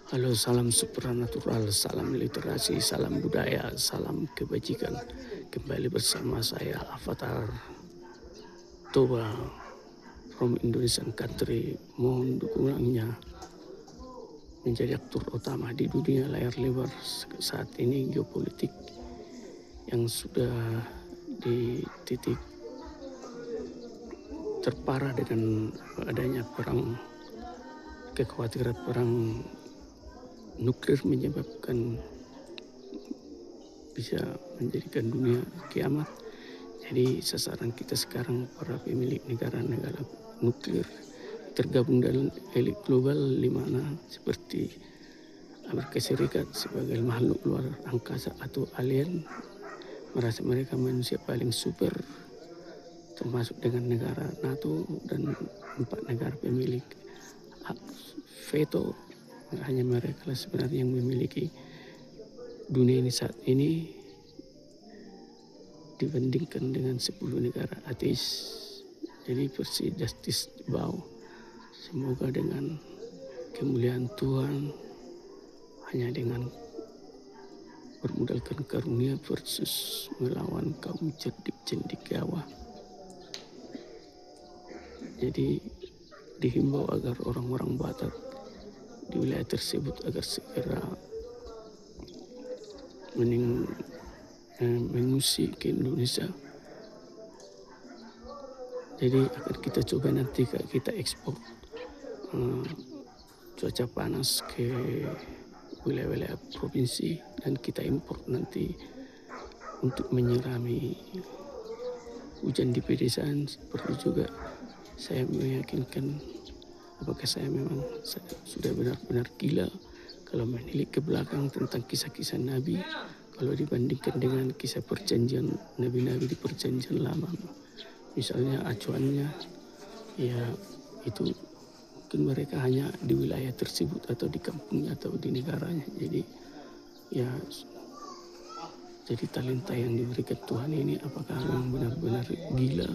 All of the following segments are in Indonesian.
Halo, salam supranatural, salam literasi, salam budaya, salam kebajikan. Kembali bersama saya Avatar Toba from Indonesian Country. Mohon dukungannya menjadi aktor utama di dunia layar lebar saat ini, geopolitik yang sudah di titik terparah dengan adanya perang, kekhawatiran perang nuklir menyebabkan bisa menjadikan dunia kiamat. Jadi sasaran kita sekarang para pemilik negara-negara nuklir tergabung dalam elit global, di mana seperti Amerika Serikat sebagai makhluk luar angkasa atau alien merasa mereka manusia paling super, termasuk dengan negara NATO dan 4 negara pemilik hak veto. Hanya mereka lah sebenarnya yang memiliki dunia ini saat ini dibandingkan dengan 10 negara ateis. Jadi versi justice di bawah. Semoga dengan kemuliaan Tuhan, hanya dengan bermodalkan karunia versus melawan kaum cerdik cendekiawa. Jadi dihimbau agar orang-orang Batak di wilayah tersebut agar segera mengungsi ke Indonesia. Jadi akan kita coba nanti kita ekspor cuaca panas ke wilayah-wilayah provinsi, dan kita impor nanti untuk menyirami hujan di pedesaan. Seperti juga saya meyakinkan apakah saya memang sudah benar-benar gila kalau menilik ke belakang tentang kisah-kisah Nabi, kalau dibandingkan dengan kisah perjanjian Nabi-Nabi di perjanjian lama. Misalnya acuannya ya itu mungkin mereka hanya di wilayah tersebut atau di kampungnya atau di negaranya. Jadi ya, jadi talenta yang diberikan Tuhan ini apakah memang benar-benar gila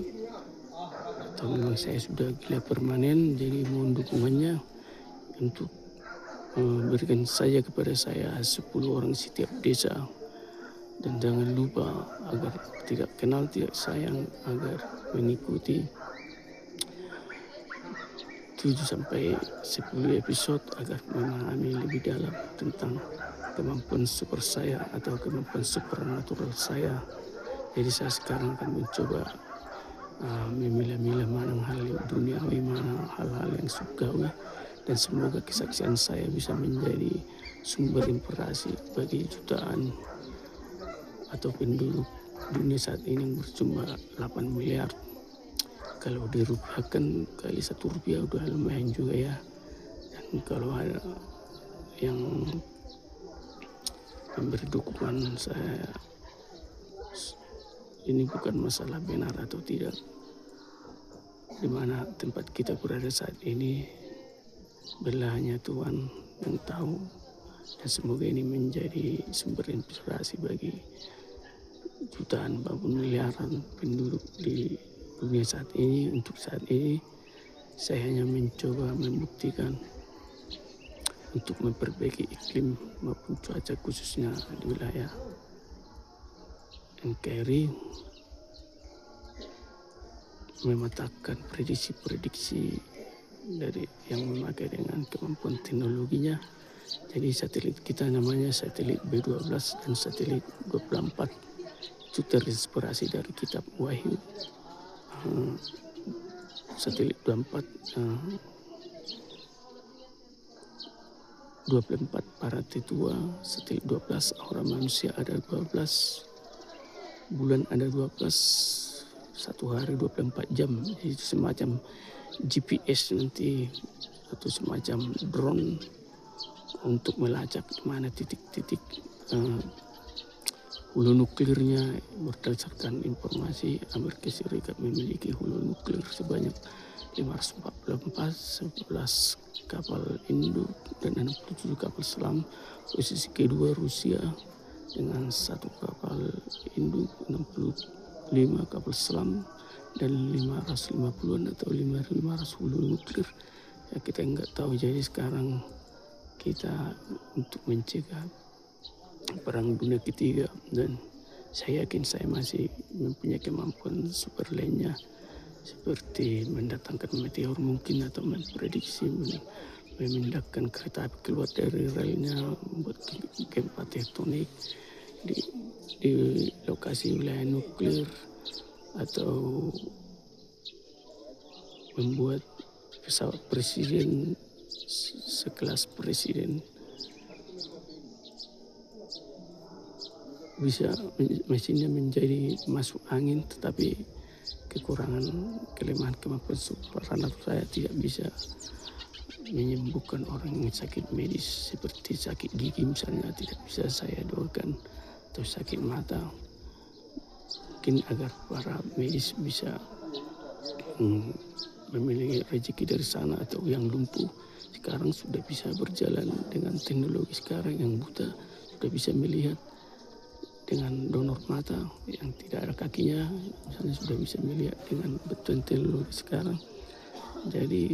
atau memang saya sudah gila permanen. Jadi mohon dukungannya untuk berikan saja kepada saya 10 orang setiap desa, dan jangan lupa agar tidak kenal tidak sayang agar mengikuti 7-10 episode agar memahami lebih dalam tentang kemampuan super saya atau kemampuan supernatural saya. Jadi saya sekarang akan mencoba memilah-milah mana hal yang duniawi, mana hal-hal yang surgawi, dan semoga kesaksian saya bisa menjadi sumber inspirasi bagi jutaan atau penduduk dunia saat ini yang berjumlah 8 miliar. Kalau dirupiahkan kali 1 rupiah udah lumayan juga ya. Dan kalau ada yang memberi dukungan saya, ini bukan masalah benar atau tidak. Di mana tempat kita berada saat ini belahnya Tuhan yang tahu, dan semoga ini menjadi sumber inspirasi bagi jutaan bahkan miliaran penduduk di dunia saat ini. Untuk saat ini saya hanya mencoba membuktikan untuk memperbaiki iklim maupun cuaca, khususnya di wilayah NKRI, memetakan prediksi-prediksi dari yang memakai dengan kemampuan teknologinya. Jadi satelit kita namanya satelit B12 dan satelit 24 itu terinspirasi dari kitab Wahyu. Satelit 24 para tetua, satelit 12 aura manusia ada 12, bulan ada 12, satu hari 24 jam. Jadi itu semacam GPS nanti atau semacam drone untuk melacak mana titik-titik hulu nuklirnya. Berdasarkan informasi, Amerika Serikat memiliki hulu nuklir sebanyak 544, 11 kapal induk dan 67 kapal selam. Posisi kedua Rusia dengan 1 kapal induk, 65 kapal selam dan 550-an atau 500 hulu nuklir. Ya kita nggak tahu. Jadi sekarang kita untuk mencegah perang dunia ketiga, dan saya yakin saya masih mempunyai kemampuan super lainnya seperti mendatangkan meteor mungkin, atau memprediksi memindahkan kereta api keluar dari relnya, membuat gempa tektonik di, di lokasi wilayah nuklir, atau membuat pesawat presiden sekelas presiden bisa mesinnya menjadi masuk angin, tetapi kelemahan kemampuan supranatural saya tidak bisa menyembuhkan orang yang sakit medis seperti sakit gigi misalnya, tidak bisa saya doakan, atau sakit mata. Mungkin agar para medis bisa memiliki rezeki dari sana, atau yang lumpuh sekarang sudah bisa berjalan dengan teknologi sekarang, yang buta sudah bisa melihat dengan donor mata, yang tidak ada kakinya misalnya sudah bisa melihat dengan betul teknologi sekarang. Jadi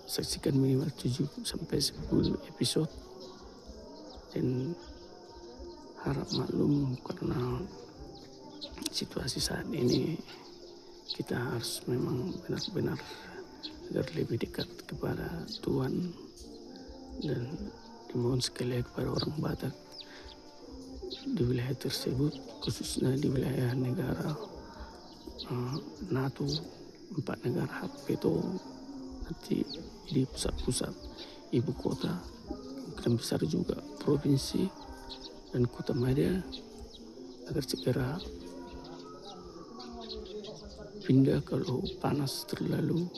saksikan minimal 7-10 episode, dan harap maklum karena situasi saat ini kita harus memang benar-benar agar lebih dekat kepada Tuhan, dan dimohon sekali kepada orang Batak di wilayah tersebut, khususnya di wilayah negara NATO, 4 negara itu nanti di pusat-pusat ibu kota, kemungkinan besar juga provinsi dan kota Madia, agar segera pindah kalau panas terlalu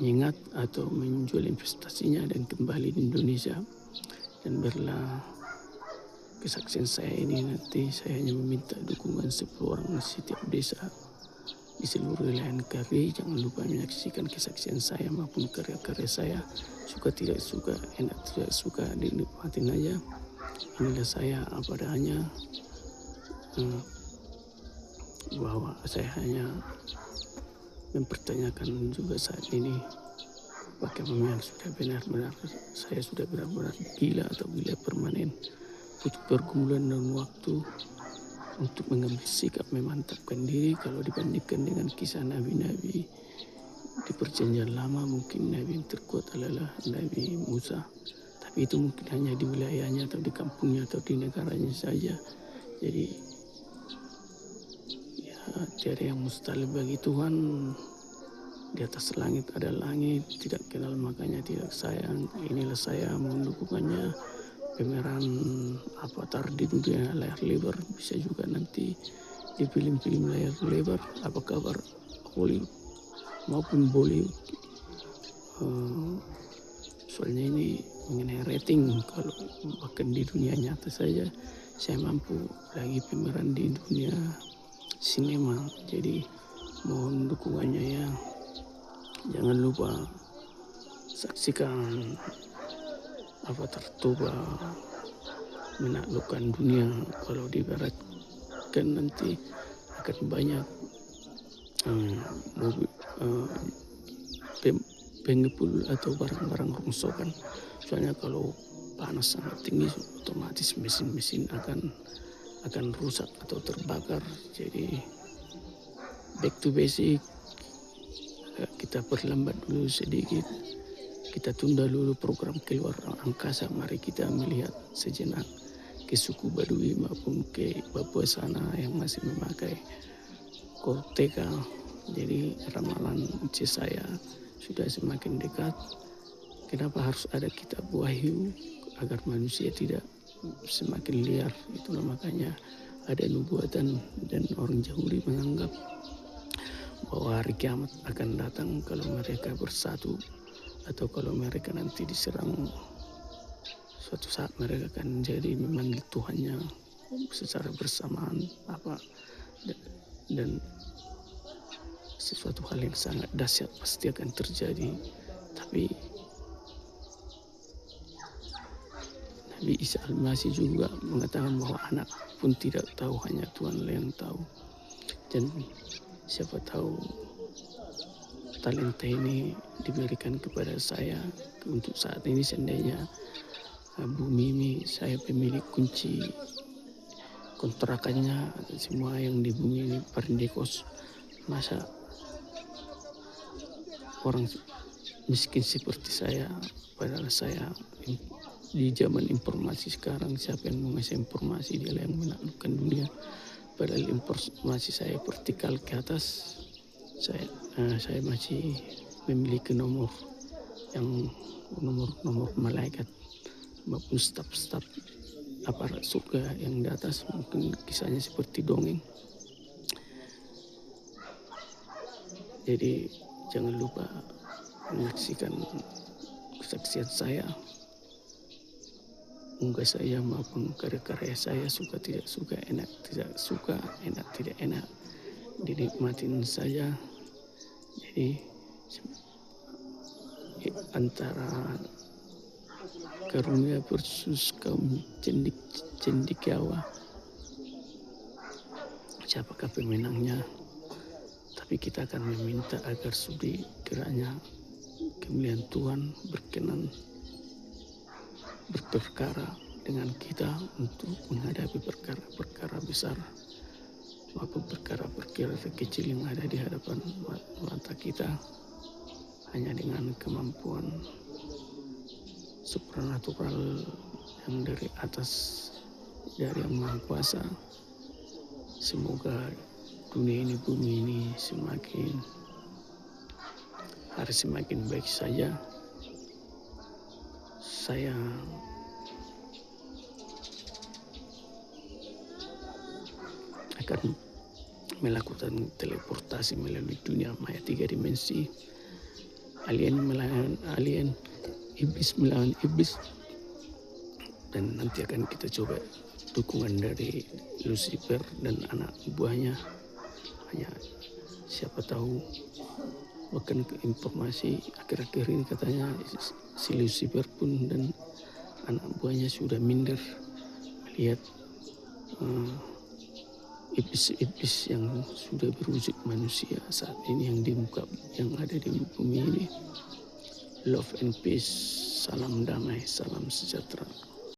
menyengat, atau menjual investasinya dan kembali di Indonesia. Dan biarlah kesaksian saya ini nanti, saya hanya meminta dukungan 10 orang setiap desa di seluruh wilayah NKRI. Jangan lupa menyaksikan kesaksian saya maupun karya-karya saya. Suka tidak suka, enak tidak suka, dinikmatin aja. Inilah saya apa adanya, bahwa saya hanya mempertanyakan juga saat ini bagaimana sudah benar-benar saya sudah benar-benar gila atau gila permanen, butuh pergumulan dan waktu untuk mengambil sikap memantapkan diri. Kalau dibandingkan dengan kisah nabi-nabi di perjanjian lama, mungkin nabi yang terkuat adalah Nabi Musa, tapi itu mungkin hanya di wilayahnya atau di kampungnya atau di negaranya saja. Jadi tiada yang mustahil bagi Tuhan. Di atas langit ada langit, tidak kenal makanya tidak sayang. Inilah saya mohon dukungannya. Pemeran Avatar di dunia layar lebar, bisa juga nanti di film-film layar lebar. Apa kabar Hollywood maupun Bollywood? Soalnya ini mengenai rating, kalau bahkan di dunia nyata saja saya mampu lagi pemeran di dunia sinema. Jadi mohon dukungannya ya. Jangan lupa saksikan Avatar Toba menaklukkan dunia. Kalau diibaratkan nanti akan banyak pengepul atau barang-barang rongsokan. Soalnya kalau panas sangat tinggi, otomatis mesin-mesin akan rusak atau terbakar. Jadi back to basic, kita perlambat dulu sedikit, kita tunda dulu program keluar angkasa. Mari kita melihat sejenak ke suku Baduy maupun ke Papua sana yang masih memakai Korteka. Jadi ramalan C saya sudah semakin dekat. Kenapa harus ada kitab Wahyu? Agar manusia tidak semakin liar. Itulah makanya ada nubuatan, dan orang Yahudi menganggap bahwa hari kiamat akan datang kalau mereka bersatu, atau kalau mereka nanti diserang, suatu saat mereka akan jadi memanggil Tuhannya secara bersamaan dan sesuatu hal yang sangat dahsyat pasti akan terjadi. Tapi Nabi Isa Al-Masih juga mengatakan bahwa anak pun tidak tahu, hanya Tuhan yang tahu. Dan siapa tahu talenta ini diberikan kepada saya untuk saat ini. Seandainya bumi ini saya pemilik kunci kontrakannya, semua yang di bumi ini Perindikos, masa orang miskin seperti saya, padahal saya di zaman informasi sekarang, siapa yang mengasih informasi, dia yang menaklukkan dunia. Padahal informasi saya vertikal ke atas, saya masih memiliki nomor yang nomor malaikat maupun staf-staf aparat surga yang di atas. Mungkin kisahnya seperti dongeng. Jadi jangan lupa menyaksikan kesaksian saya, unggah saya maupun karya-karya saya, suka tidak suka, enak tidak suka, enak tidak enak, dinikmatin saja. Jadi antara karunia versus kaum cendekiawa, siapakah pemenangnya? Tapi kita akan meminta agar sudi kiranya kemuliaan Tuhan berkenan berperkara dengan kita untuk menghadapi perkara-perkara besar maupun perkara-perkara kecil yang ada di hadapan mata kita. Hanya dengan kemampuan supranatural yang dari atas, dari Yang Maha Kuasa, semoga dunia ini, bumi ini semakin hari semakin baik saja. Saya akan melakukan teleportasi melalui dunia maya 3 dimensi, alien melawan alien, iblis melawan iblis, dan nanti akan kita coba dukungan dari Lucifer dan anak buahnya. Hanya siapa tahu, bahkan ke informasi akhir-akhir ini katanya si Lucifer pun dan anak buahnya sudah minder melihat iblis-iblis yang sudah berwujud manusia saat ini yang di muka, yang ada di bumi ini. Love and peace, salam damai, salam sejahtera.